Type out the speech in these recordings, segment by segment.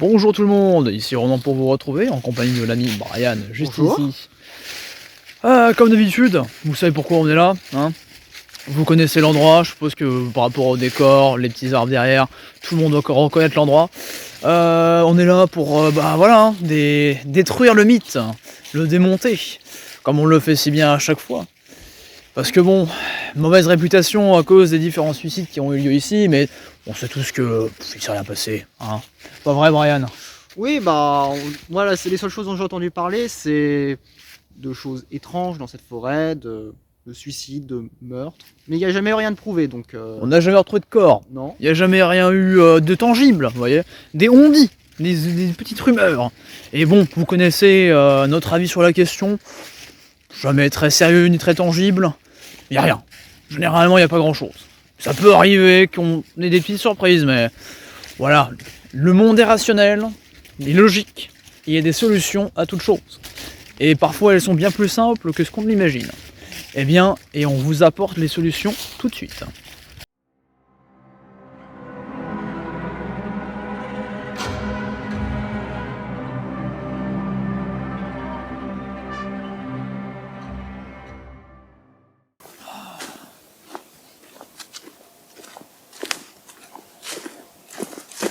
Bonjour tout le monde, ici Ronan pour vous retrouver en compagnie de l'ami Brian, juste Bonjour. ici. Comme d'habitude, vous savez pourquoi on est là, hein? Vous connaissez l'endroit, je suppose que par rapport au décor, les petits arbres derrière, tout le monde doit reconnaître l'endroit. On est là pour voilà, hein, détruire le mythe, le démonter, comme on le fait si bien à chaque fois. Parce que bon, mauvaise réputation à cause des différents suicides qui ont eu lieu ici, mais on sait tous que il s'est rien passé, hein. Pas vrai Brian? Oui, voilà, c'est les seules choses dont j'ai entendu parler, c'est de choses étranges dans cette forêt, de suicides, de meurtres. Mais il n'y a jamais eu rien de prouvé, donc On n'a jamais retrouvé de corps. non. Il n'y a jamais rien eu de tangible, vous voyez. Des on-dit, des petites rumeurs. Et bon, vous connaissez notre avis sur la question. Jamais très sérieux ni très tangible. Il n'y a rien. Généralement, il n'y a pas grand-chose. Ça peut arriver qu'on ait des petites surprises, mais voilà. Le monde est rationnel, il est logique. Il y a des solutions à toute chose. Et parfois, elles sont bien plus simples que ce qu'on l'imagine. Eh bien, et on vous apporte les solutions tout de suite.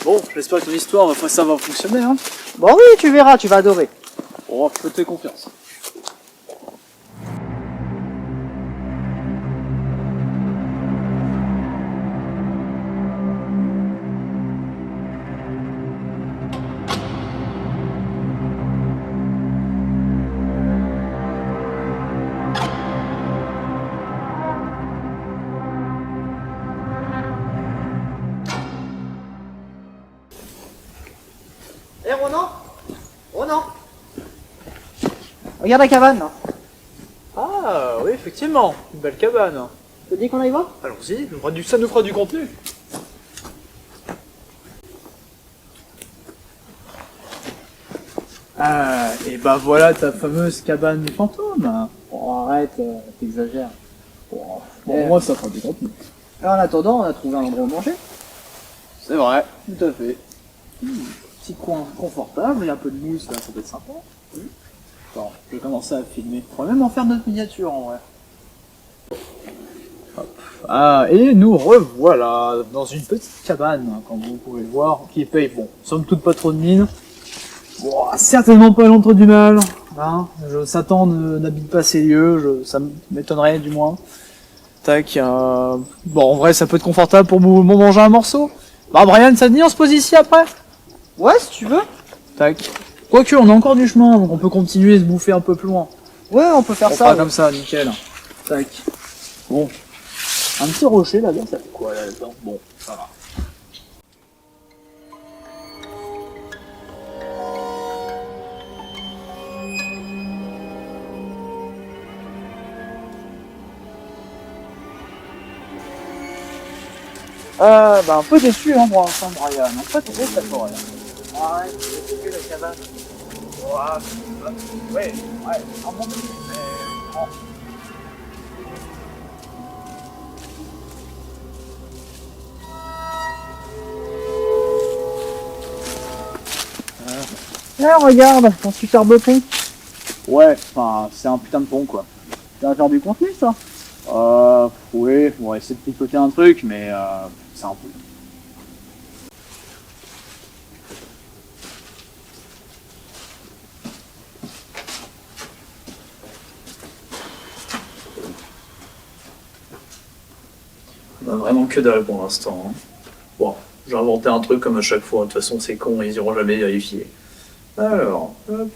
Bon, j'espère que ton histoire, ça va fonctionner, hein. Bon oui, tu verras, tu vas adorer. Oh, je peux te fais confiance. Hé Ronan, Ronan, regarde la cabane là. Ah, oui, effectivement, une belle cabane. Tu te dis qu'on aille voir? Allons-y, ça nous fera du contenu. Ah, et bah voilà ta fameuse cabane fantôme. Oh arrête, t'exagères. Bon, Eh. moi ça fera du contenu. Alors, en attendant, on a trouvé un endroit où manger. C'est vrai, tout à fait. Petit coin confortable, et un peu de mousse là, ça peut être sympa. Bon, je vais commencer à filmer. On pourrait même en faire notre miniature en vrai. Hop. Ah, et nous revoilà dans une petite cabane, hein, comme vous pouvez le voir, qui paye, bon, somme toute pas trop de mine. Bon, certainement pas l'entre du mal. Hein, Satan n'habite pas ces lieux, ça m'étonnerait du moins. Tac. Bon, en vrai, ça peut être confortable pour manger un morceau. Bah, Brian, ça te dit, on se pose ici après? Ouais, si tu veux. Tac. Quoique, on a encore du chemin, donc on peut continuer et se bouffer un peu plus loin. Ouais, on peut faire On ça. fera Ouais. comme ça, nickel. Tac. Bon. Un petit rocher là-dedans, ça fait quoi là-dedans? Bon, ça va. Un peu déçu, hein, pour l'instant, Brian. En fait, c'est cette forêt. Arrête, c'est que la cabane. Ouais, un bon peu, mais bon. Là, regarde, un super beau pont. Ouais, enfin, c'est un putain de pont, quoi. Ça va faire du contenu, ça. Oui, on va essayer de picoter un truc, mais c'est un peu. On a vraiment que dalle pour l'instant, hein. Bon, j'ai inventé un truc comme à chaque fois, de toute façon c'est con, ils iront jamais vérifier. Alors, hop.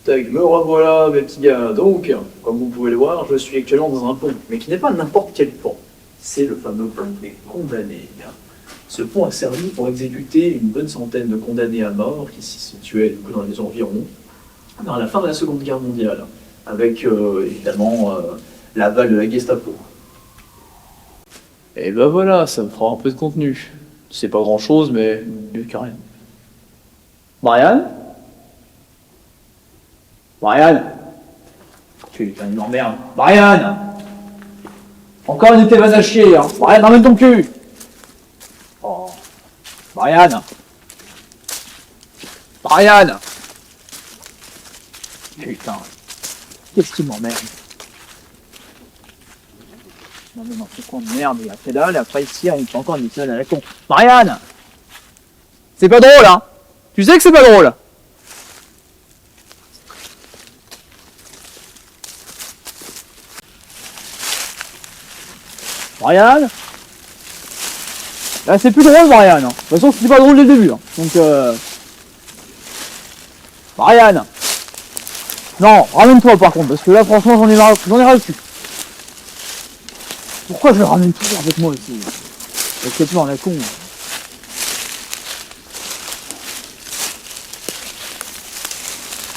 Tac, me revoilà mes petits gars. Donc, comme vous pouvez le voir, je suis actuellement dans un pont, mais qui n'est pas n'importe quel pont. C'est le fameux pont des condamnés. Ce pont a servi pour exécuter une bonne centaine de condamnés à mort qui s'y situaient dans les environs dans la fin de la Seconde Guerre mondiale, avec évidemment l'aval de la Gestapo. Et ben voilà, ça me fera un peu de contenu. C'est pas grand chose, mais mieux que rien. Brian? Brian? Tu es une emmerde. Brian! Encore une de tes vases à chier, hein. Brian, ramène ton cul. Oh. Brian. Brian. Putain. Qu'est-ce qui m'emmerde? Non mais n'importe quoi, merde, il a fait dalle, et après il tire, il me fait encore une seule à la con. Marianne! C'est pas drôle, hein? Tu sais que c'est pas drôle! Marianne? Là c'est plus drôle, Marianne. De toute façon c'était pas drôle dès le début, hein. Donc Marianne! Non, ramène-toi par contre, parce que là franchement j'en ai ras le cul. Pourquoi je le ramène toujours avec moi aussi? C'est pas la con.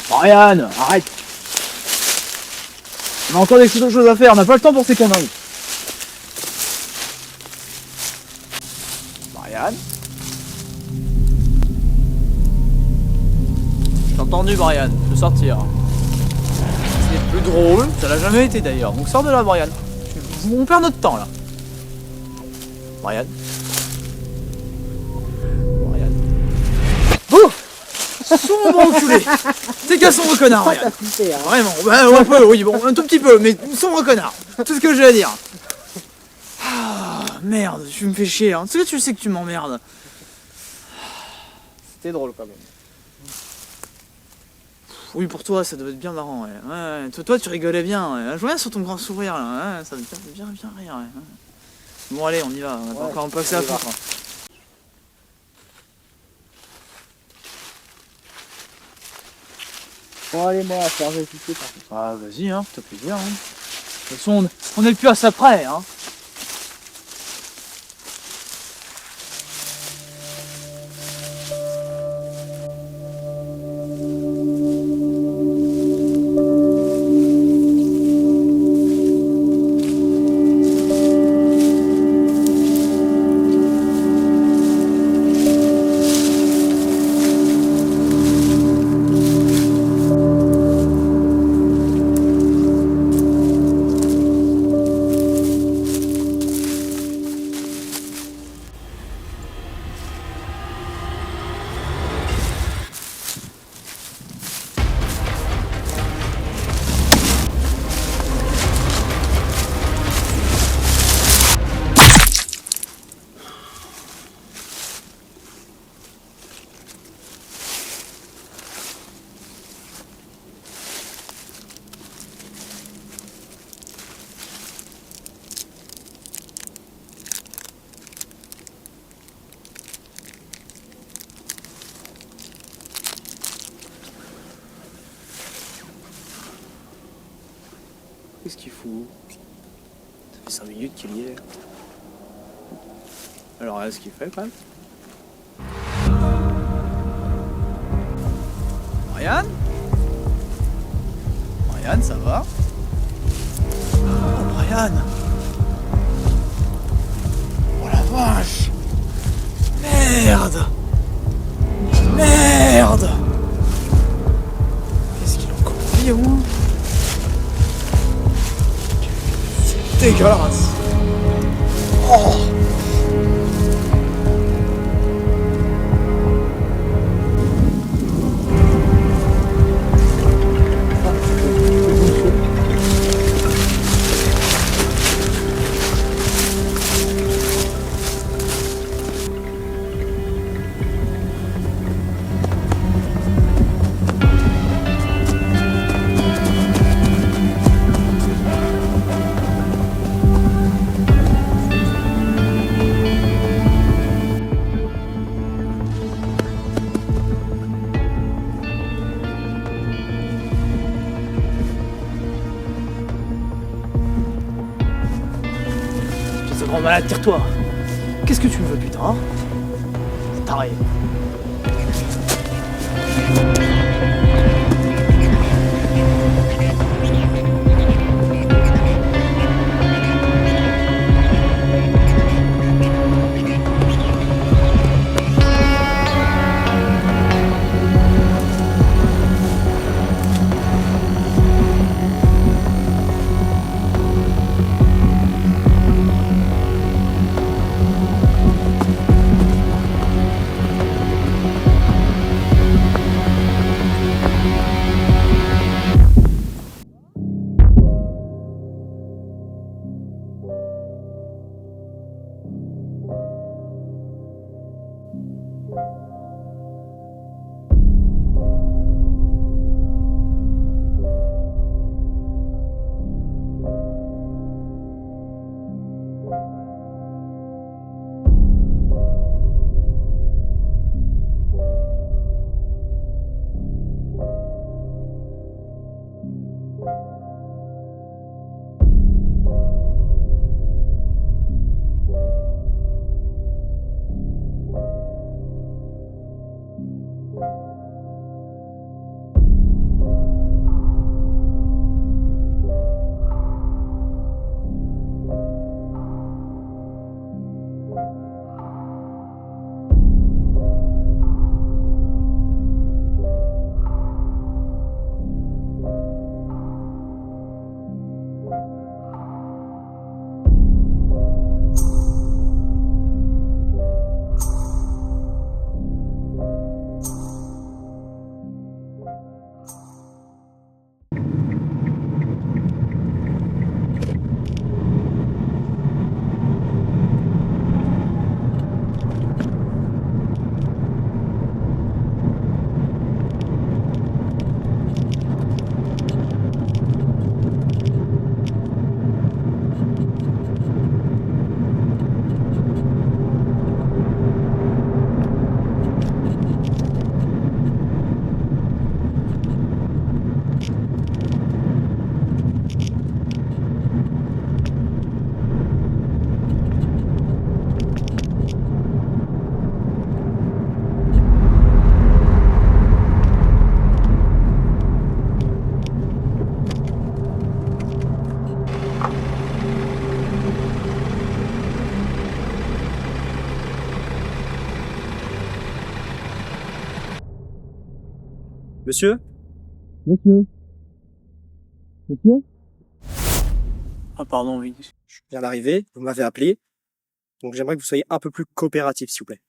Marianne, arrête. On a encore des choses à faire, on n'a pas le temps pour ces conneries. Marianne. Je t'ai entendu, Marianne, je veux sortir. C'est plus drôle, ça l'a jamais été d'ailleurs, donc sors de là, Marianne. On perd notre temps là. Marianne. Marianne. Oh, sombre enculé. T'es qu'un sombre connard, Marianne. Vraiment, bah, un peu, oui, bon, un tout petit peu, mais sombre connard. Tout ce que j'ai à dire. Ah, merde, tu me fais chier, hein. Tu sais que tu m'emmerdes. C'était drôle quand même. Oui, pour toi, ça devait être bien marrant, ouais. Ouais, toi, tu rigolais bien, ouais. Je vois bien sur ton grand sourire, là. Ouais, ça devait bien rire, ouais. Bon, allez, on y va. On va encore un peu passer à fond. Bon, allez, moi, faire résister par contre. Ah, vas-y, hein, fais-toi plaisir, hein. De toute façon, on est plus à ça près, hein. Qu'est-ce qu'il fout? Ça fait 5 minutes qu'il y est. Alors là, ce qu'il fait quand même. Marianne? Marianne, ça va? Oh, Marianne! Oh la vache! Merde! Merde! Qu'est-ce qu'il a encore envie au moins? Dégueulasse. Oh. Grand malade, tire-toi. Qu'est-ce que tu me veux, putain, hein? Taré. Monsieur? Monsieur? Monsieur? Ah pardon, oui. Je viens d'arriver, vous m'avez appelé, donc j'aimerais que vous soyez un peu plus coopératif, s'il vous plaît.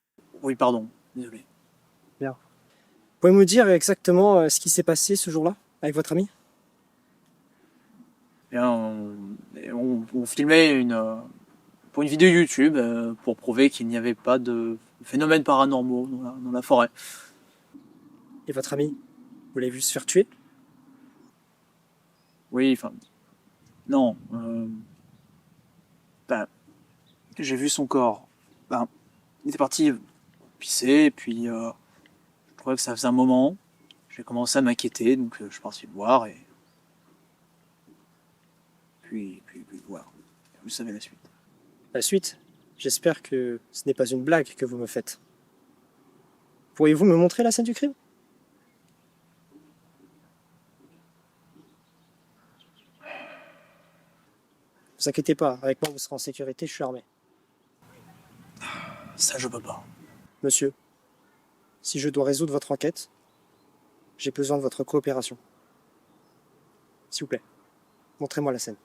Oui, pardon, désolé. Vous pouvez me dire exactement ce qui s'est passé ce jour-là avec votre ami? Bien, on filmait pour une vidéo YouTube pour prouver qu'il n'y avait pas de phénomènes paranormaux dans la forêt. Et votre ami, vous l'avez vu se faire tuer? Oui, enfin, non. J'ai vu son corps. Il était parti pisser, et puis je trouvais que ça faisait un moment. J'ai commencé à m'inquiéter, donc je suis parti le voir, et puis voilà. Vous savez la suite. La suite, j'espère que ce n'est pas une blague que vous me faites. Pourriez-vous me montrer la scène du crime? Ne vous inquiétez pas, avec moi vous serez en sécurité, je suis armé. Ça, je peux pas. Monsieur, si je dois résoudre votre enquête, j'ai besoin de votre coopération. S'il vous plaît, montrez-moi la scène.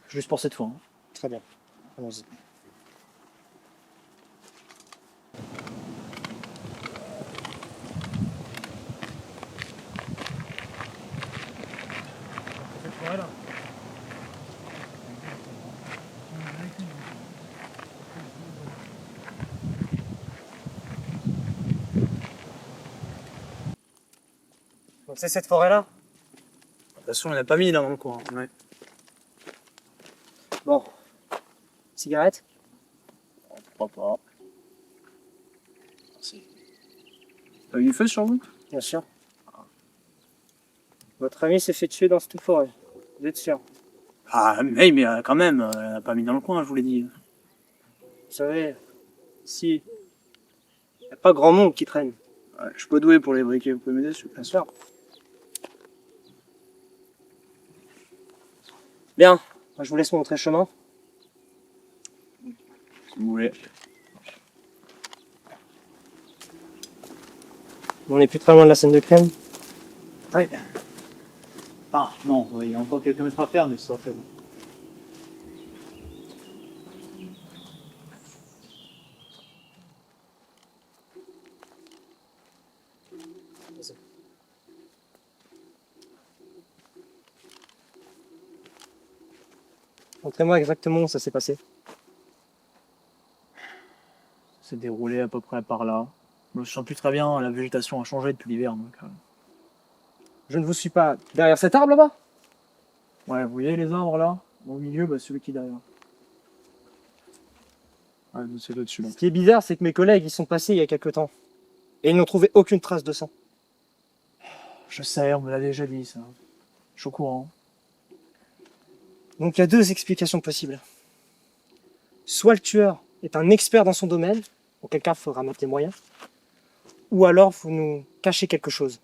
Juste pour cette fois. Hein. Très bien, allons-y. Donc c'est cette forêt-là? De toute façon, on l'a pas mis là dans le coin. Ouais. Bon. Cigarette? Pourquoi pas. Merci. T'as eu du feu sur vous? Bien sûr. Votre ami s'est fait tuer dans cette forêt. Vous êtes sûr? Ah, mais quand même, elle l'a pas mis dans le coin, je vous l'ai dit. Vous savez, ici, il n'y a pas grand monde qui traîne. Ouais, je suis pas doué pour les briquets, vous pouvez m'aider, s'il vous plaît? Bien sûr. Bien, je vous laisse montrer le chemin. Si vous voulez. On n'est plus très loin de la scène de crime. Ouais. Ah, non, il y a encore quelques mètres à faire, mais ça fait bon. Montrez-moi exactement où ça s'est passé. C'est déroulé à peu près par là. Je me sens plus très bien, la végétation a changé depuis l'hiver, donc... Je ne vous suis pas. Derrière cet arbre là-bas? Ouais, vous voyez les arbres là? Au milieu, celui qui est derrière. Ouais, c'est là-dessus là. Ce qui est bizarre, c'est que mes collègues, ils sont passés il y a quelques temps. Et ils n'ont trouvé aucune trace de sang. Je sais, on me l'a déjà dit ça. Je suis au courant. Donc il y a deux explications possibles. Soit le tueur est un expert dans son domaine, auquel cas il faudra mettre les moyens, ou alors vous nous cachez quelque chose.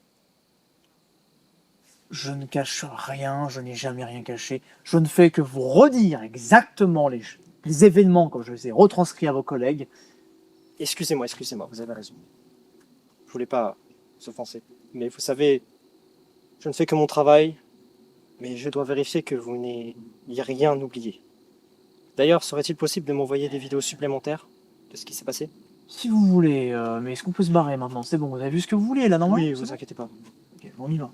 Je ne cache rien, je n'ai jamais rien caché. Je ne fais que vous redire exactement les événements comme je les ai retranscrits à vos collègues. Excusez-moi, vous avez raison. Je voulais pas vous offenser. Mais vous savez, je ne fais que mon travail, mais je dois vérifier que vous n'ayez rien oublié. D'ailleurs, serait-il possible de m'envoyer des vidéos supplémentaires de ce qui s'est passé? Si vous voulez, mais est-ce qu'on peut se barrer maintenant? C'est bon, vous avez vu ce que vous voulez là, normalement? Oui, vous inquiétez pas. Ok, on y va.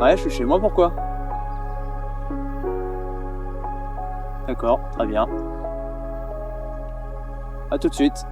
Ouais, je suis chez moi, pourquoi? D'accord, très bien. À tout de suite.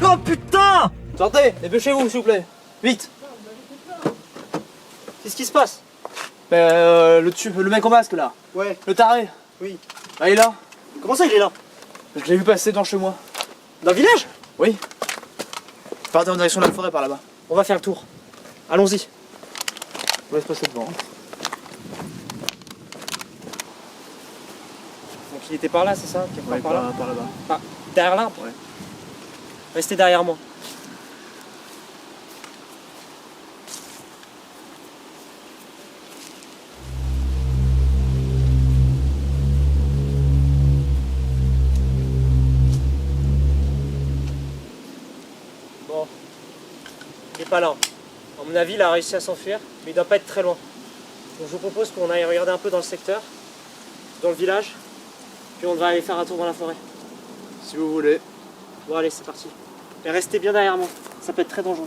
Oh putain! Sortez, dépêchez-vous s'il vous plaît. Vite! Qu'est-ce qui se passe? Le mec en masque là, Ouais, le taré. oui. Ah, il est là. Comment ça il est là? Je l'ai vu passer devant chez moi. Dans le village? Oui. Partez en direction de la forêt par là-bas. On va faire le tour. Allons-y. Je vous laisse passer devant. Donc il était par là, c'est ça? Quelque part par là? par là-bas. Ah, derrière l'arbre? Ouais. Restez derrière moi. Bon. Il est pas là. À mon avis, il a réussi à s'enfuir, mais il doit pas être très loin. Donc je vous propose qu'on aille regarder un peu dans le secteur, dans le village, puis on va aller faire un tour dans la forêt. Si vous voulez. Bon allez, c'est parti. Et restez bien derrière moi, ça peut être très dangereux.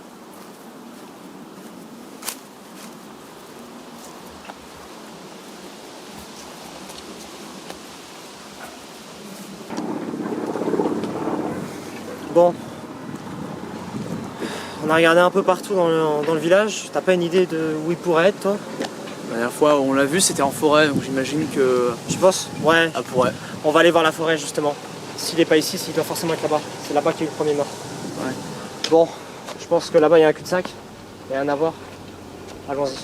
Bon. On a regardé un peu partout dans le village. T'as pas une idée de où il pourrait être, toi? La dernière fois on l'a vu, c'était en forêt, donc j'imagine que. Tu penses? Ouais. Ah, pourrait. On va aller voir la forêt, justement. S'il est pas ici, il doit forcément être là-bas. C'est là-bas qu'il y a eu le premier meurtre. Ouais. Bon, je pense que là-bas, il y a un cul-de-sac. Il y a rien à voir. Allons-y.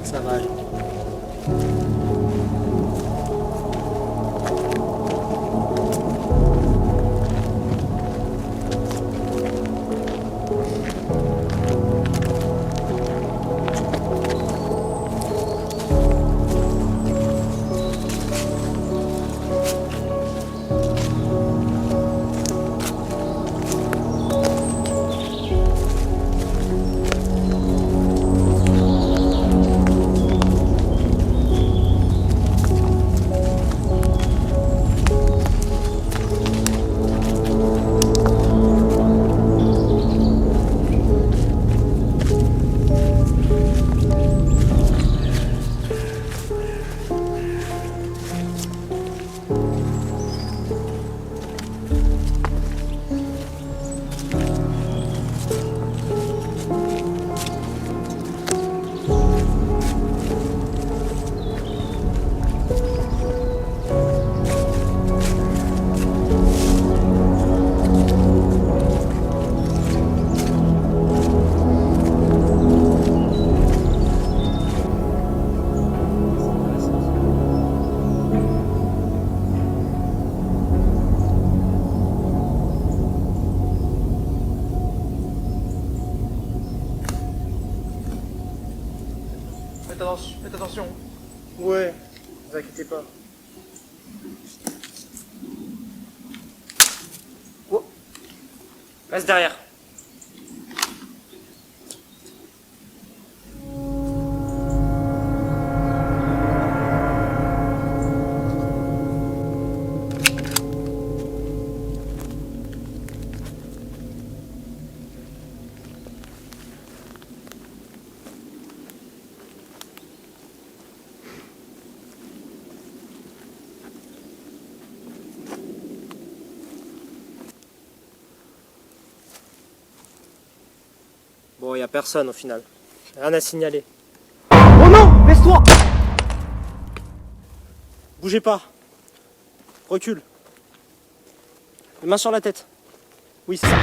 Ça va aller. Faites attention. Ouais, ne vous inquiétez pas. Oh. Reste derrière. Bon, y a personne au final. Rien à signaler. Oh non! Laisse-toi! Bougez pas. Recule. Les mains sur la tête. Oui, c'est ça.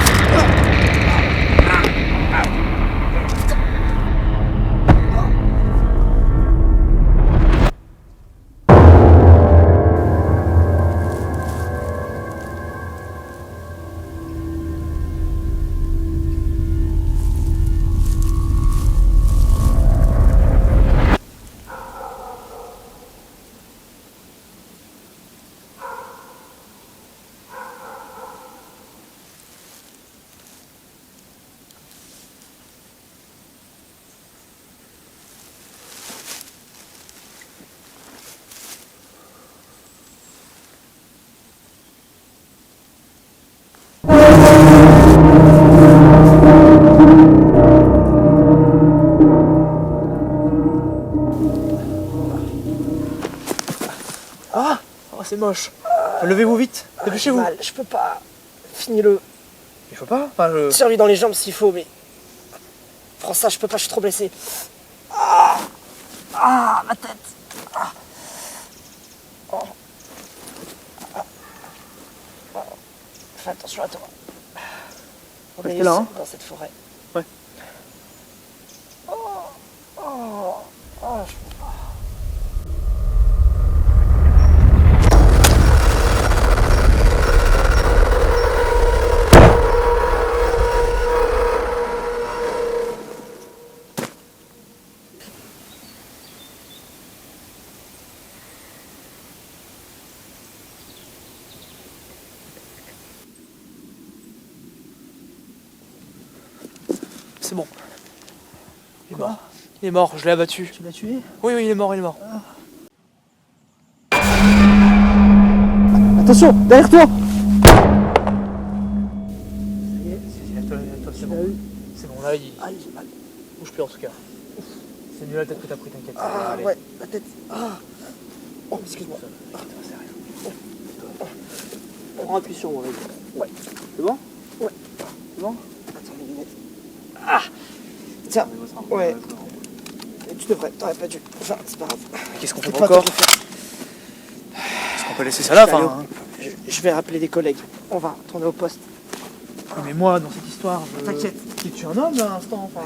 Ah! Oh, c'est moche. Levez-vous vite. Dépêchez-vous. Mal, je peux pas. Finis-le. Il faut pas. Enfin, je... Tire-lui dans les jambes s'il faut, mais. Prends ça, je peux pas, je suis trop blessé. Ma tête. Fais attention à toi. On est Restez là, seul hein. dans cette forêt. Ouais. C'est bon. Il est mort. Il est mort, je l'ai abattu. Tu l'as tué? Oui, il est mort, il est mort. Attention, derrière toi! C'est bon. C'est bon, là, il Ah, j'ai mal. bouge plus en tout cas. C'est mieux la tête que t'as pris, t'inquiète. Ah, Allez. ouais, la tête. Oh, excuse-moi. On prend appui sur moi, vas-y. Ouais. C'est bon? Ouais. C'est bon? Attends, mes lunettes. Tiens, ouais. Tu devrais, t'aurais pas dû. Enfin, c'est pas grave. Qu'est-ce qu'on Fais fait pas encore? te le faire. Est-ce qu'on peut laisser ça là? Je vais aller Enfin, Je vais rappeler des collègues. On va retourner au poste. mais moi, dans cette histoire, T'inquiète. Qui tue un homme à l'instant, enfin.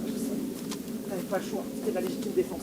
Je sais. T'avais pas le choix. C'était la légitime défense.